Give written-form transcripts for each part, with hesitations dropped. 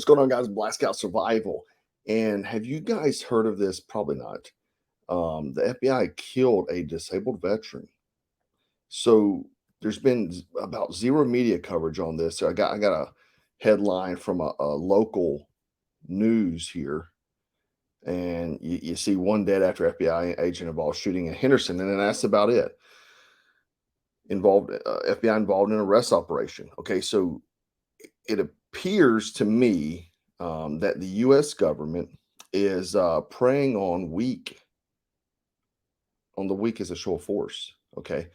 What's going on, guys? Black Scout Survival. And have you guys heard of this? Probably not. The FBI killed a disabled veteran. So there's been about zero media coverage on this. So I got a headline from a local news here, and you see one dead after FBI agent involved shooting in Henderson, and then that's about it. FBI involved in an arrest operation. Okay, so it appears to me that the U.S. government is preying on the weak as a show of force. Okay,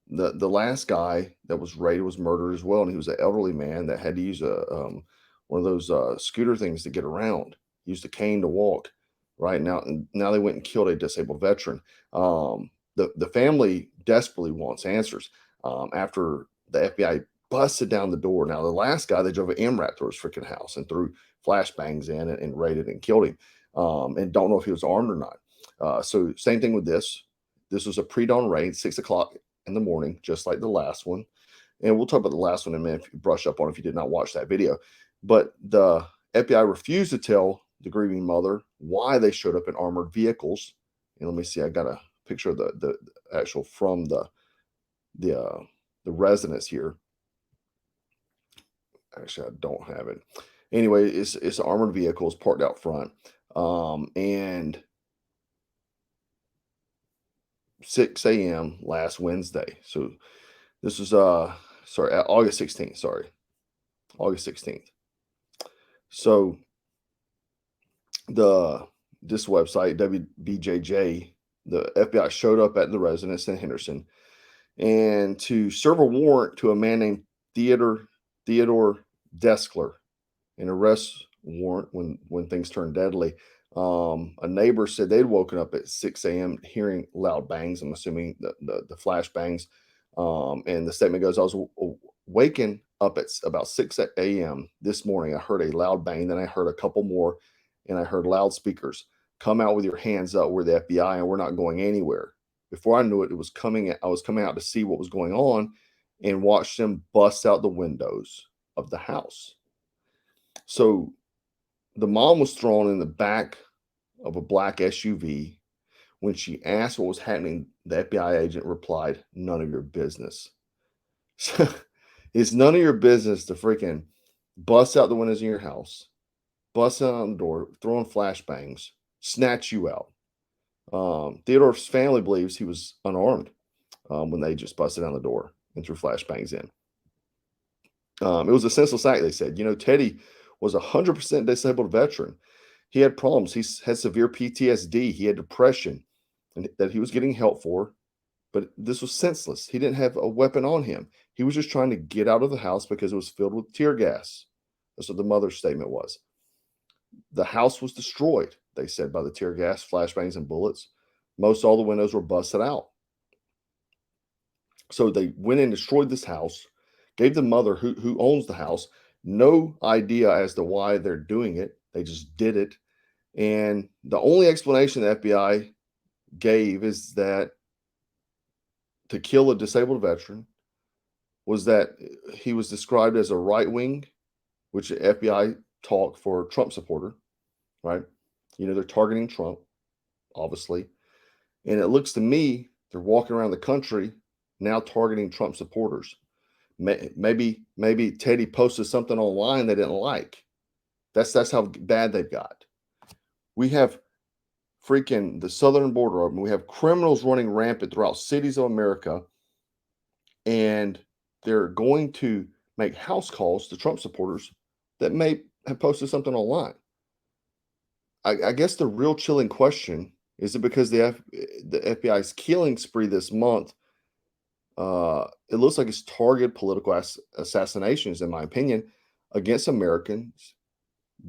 the last guy that was raided was murdered as well, and he was an elderly man that had to use one of those scooter things to get around. He used a cane to walk. Right now they went and killed a disabled veteran. The family desperately wants answers after the FBI busted down the door. Now, the last guy, they drove an MRAP through his freaking house and threw flashbangs in and raided and killed him. And don't know if he was armed or not. So same thing with this. This was a pre-dawn raid, 6 o'clock in the morning, just like the last one. And we'll talk about the last one in a minute if you brush up on it if you did not watch that video. But the FBI refused to tell the grieving mother why they showed up in armored vehicles. And let me see, I got a picture of the actual from the residence here. Actually, I don't have it. Anyway, it's armored vehicles parked out front. And 6 a.m. last Wednesday. So this was August 16th. Sorry, August 16th. So this website, WBJJ, the FBI showed up at the residence in Henderson and to serve a warrant to a man named Theodore Deskler, an arrest warrant when things turned deadly. A neighbor said they'd woken up at 6 a.m. hearing loud bangs. I'm assuming the flash bangs. And the statement goes, I was waking up at about 6 a.m. this morning. I heard a loud bang. Then I heard a couple more, and I heard loudspeakers. Come out with your hands up. We're the FBI, and we're not going anywhere. Before I knew it, I was coming out to see what was going on and watched them bust out the windows of the house. So the mom was thrown in the back of a black SUV. When she asked what was happening, the FBI agent replied, none of your business. So it's none of your business to freaking bust out the windows in your house, bust out the door, throwing flashbangs, snatch you out. Theodore's family believes he was unarmed when they just busted down the door and threw flashbangs in. It was a senseless act, they said. Teddy was a 100% disabled veteran. He had problems. He had severe PTSD. He had depression and that he was getting help for, but this was senseless. He didn't have a weapon on him. He was just trying to get out of the house because it was filled with tear gas. That's what the mother's statement was. The house was destroyed, they said, by the tear gas, flashbangs, and bullets. Most all the windows were busted out. So they went and destroyed this house, gave the mother who owns the house no idea as to why they're doing it. They just did it. And the only explanation the FBI gave is that to kill a disabled veteran was that he was described as a right-wing, which the FBI talk for Trump supporter, right? They're targeting Trump, obviously. And it looks to me they're walking around the country now targeting Trump supporters. Maybe Teddy posted something online they didn't like. That's how bad they've got. We have freaking the southern border open. We have criminals running rampant throughout cities of America, and they're going to make house calls to Trump supporters that may have posted something online. I guess the real chilling question is it because the FBI's killing spree this month, it looks like it's targeted political assassinations, in my opinion, against Americans,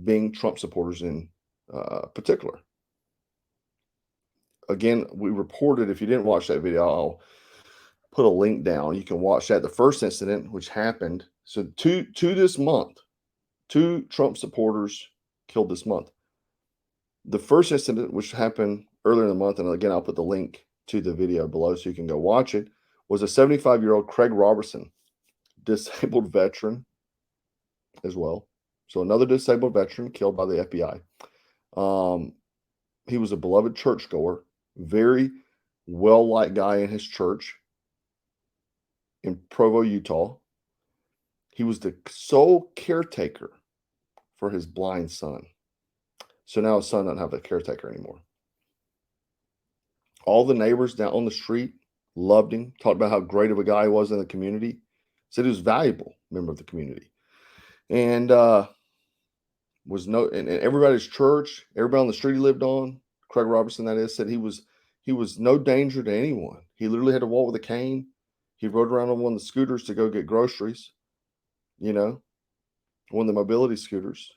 being Trump supporters in particular. Again, we reported, if you didn't watch that video, I'll put a link down. You can watch that. The first incident, which happened, so two this month, 2 Trump supporters killed this month. The first incident, which happened earlier in the month, and again, I'll put the link to the video below so you can go watch it, was a 75-year-old Craig Robertson, disabled veteran as well. So another disabled veteran killed by the FBI. He was a beloved churchgoer, very well-liked guy in his church in Provo, Utah. He was the sole caretaker for his blind son. So now his son doesn't have a caretaker anymore. All the neighbors down on the street loved him, talked about how great of a guy he was in the community, said he was a valuable member of the community. And was no, and everybody's church, everybody on the street he lived on, Craig Robertson, that is, said he was no danger to anyone. He literally had to walk with a cane. He rode around on one of the scooters to go get groceries, you know, one of the mobility scooters.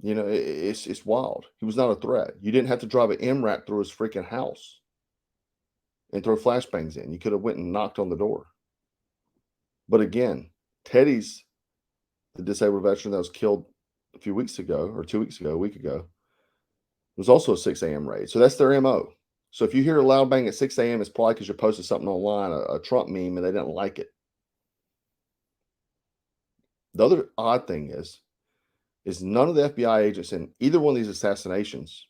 You know, it's wild. He was not a threat. You didn't have to drive an MRAP through his freaking house and throw flashbangs in. You could have went and knocked on the door. But again, Teddy's the disabled veteran that was killed a few weeks ago, or 2 weeks ago, a week ago. It was also a 6 a.m. raid. So that's their MO. So if you hear a loud bang at 6 a.m., it's probably because you posted something online, a Trump meme, and they didn't like it. The other odd thing is none of the FBI agents in either one of these assassinations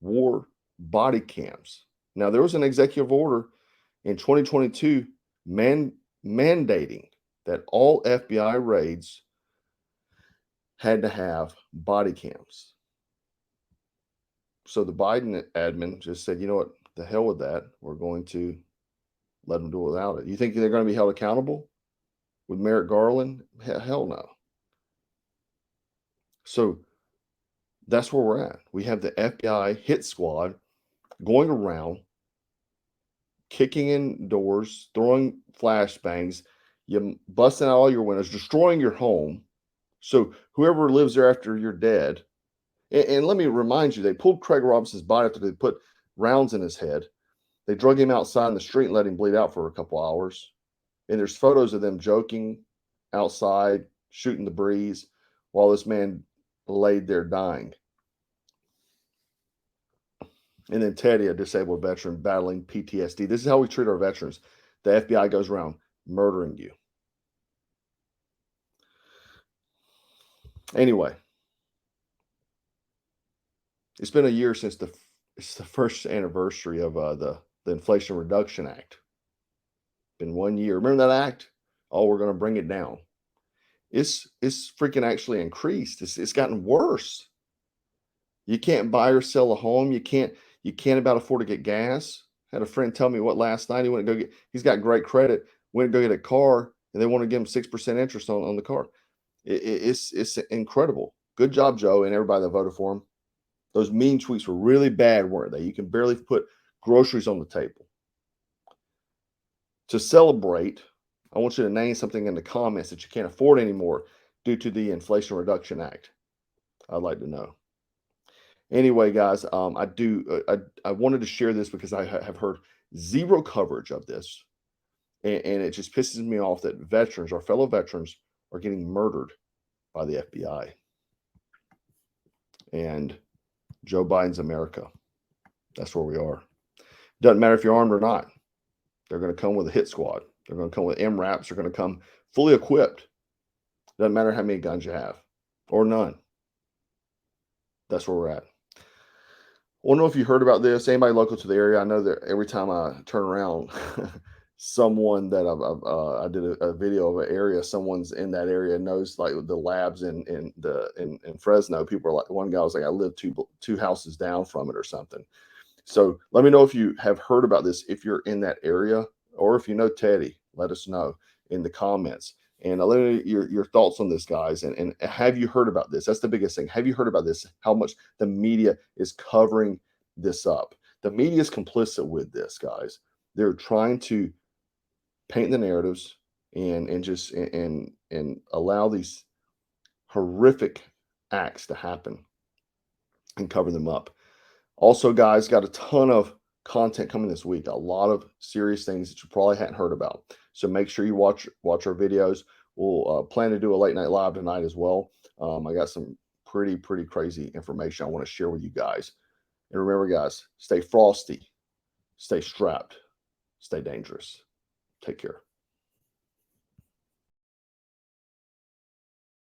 wore body cams. Now, there was an executive order in 2022 mandating that all FBI raids had to have body cams. So the Biden admin just said, you know what, the hell with that. We're going to let them do it without it. You think they're going to be held accountable with Merrick Garland? Hell no. So that's where we're at. We have the FBI hit squad going around, kicking in doors, throwing flashbangs, you busting out all your windows, destroying your home. So whoever lives there after you're dead, and let me remind you, they pulled Craig Robinson's body after they put rounds in his head. They drug him outside in the street and let him bleed out for a couple hours. And there's photos of them joking outside, shooting the breeze, while this man laid there dying. And then Teddy, a disabled veteran battling PTSD. This is how we treat our veterans. The FBI goes around murdering you. Anyway, it's been a year since it's the first anniversary of the Inflation Reduction Act. Been 1 year. Remember that act? Oh, we're going to bring it down. It's freaking actually increased. It's gotten worse. You can't buy or sell a home. You can't about afford to get gas. Had a friend tell me what last night he went to go get. He's got great credit. Went to go get a car, and they want to give him 6% interest on the car. It's incredible. Good job, Joe, and everybody that voted for him. Those mean tweets were really bad, weren't they? You can barely put groceries on the table. To celebrate, I want you to name something in the comments that you can't afford anymore due to the Inflation Reduction Act. I'd like to know. Anyway, guys, I wanted to share this because I have heard zero coverage of this, and it just pisses me off that veterans, our fellow veterans, are getting murdered by the FBI and Joe Biden's America. That's where we are. Doesn't matter if you're armed or not. They're going to come with a hit squad. They're going to come with MRAPs. They're going to come fully equipped. Doesn't matter how many guns you have or none. That's where we're at. I don't know if you heard about this. Anybody local to the area? I know that every time I turn around, someone that I did a video of an area, someone's in that area knows like the labs in Fresno. People are like, one guy was like, I live two houses down from it or something. So let me know if you have heard about this, if you're in that area, or if you know Teddy, let us know in the comments. And let me know your thoughts on this, guys. And have you heard about this? That's the biggest thing. Have you heard about this? How much the media is covering this up? The media is complicit with this, guys. They're trying to paint the narratives and allow these horrific acts to happen and cover them up. Also, guys, got a ton of content coming this week. A lot of serious things that you probably hadn't heard about. So make sure you watch our videos. We'll plan to do a late night live tonight as well. I got some pretty crazy information I want to share with you guys. And remember, guys, stay frosty, stay strapped, stay dangerous. Take care.